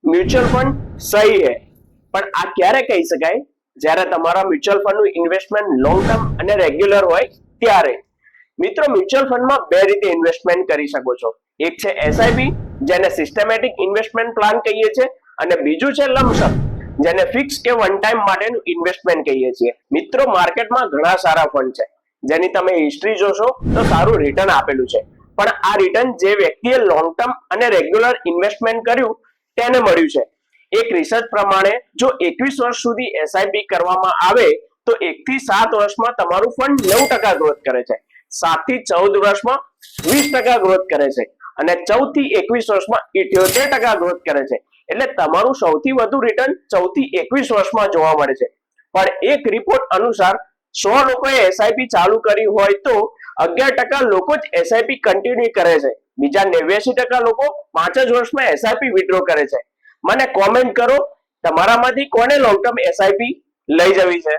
Mutual fund સહી હે, પણ આ ક્યારે કહી શકાય? જ્યારે તમારા મ્યુચ્યુઅલ ફંડનું ઇન્વેસ્ટમેન્ટ લોંગ ટર્મ અને રેગ્યુલર હોય ત્યારે. મિત્રો, મ્યુચ્યુઅલ ફંડમાં બે રીતે ઇન્વેસ્ટમેન્ટ કરી શકો છો. એક છે એસઆઈપી, જેને સિસ્ટમેટિક ઇન્વેસ્ટમેન્ટ પ્લાન કહીએ છીએ, અને બીજું છે લમસમ, જેને ફિક્સ કે વન ટાઈમ માટેનું ઇન્વેસ્ટમેન્ટ કહીએ છીએ. મિત્રો, માર્કેટમાં ઘણા સારા ફંડ છે જેની તમે હિસ્ટ્રી જોશો તો સારું રિટર્ન આપેલું છે, પણ આ રિટર્ન જે વ્યક્તિએ લોંગ ટર્મ અને રેગ્યુલર ઇન્વેસ્ટમેન્ટ કર્યું તેને મળ્યું છે. એક રિસર્ચ પ્રમાણે જો 21 વર્ષ સુધી એસઆઈપી કરવામાં આવે તો 1 થી 7 વર્ષમાં તમારું ફંડ 9% ગ્રોથ કરે છે, 7 થી 14 વર્ષમાં 20% ગ્રોથ કરે છે, અને 14 થી 21 વર્ષમાં 78% ગ્રોથ કરે છે. એટલે તમારું સૌથી વધુ રિટર્ન 14 થી 21 વર્ષમાં જોવા મળે છે. પણ એક રિપોર્ટ અનુસાર 100 લોકોએ એસઆઈપી ચાલુ કરી હોય તો 11% લોકો જ એસઆઈપી કન્ટિન્યુ કરે છે. બીજા 89% લોકો 5 જ વર્ષમાં એસઆઈપી વિથડ્રો કરે છે. મને કોમેન્ટ કરો, તમારામાંથી કોને લોંગ ટર્મ એસઆઈપી લઈ જવી છે?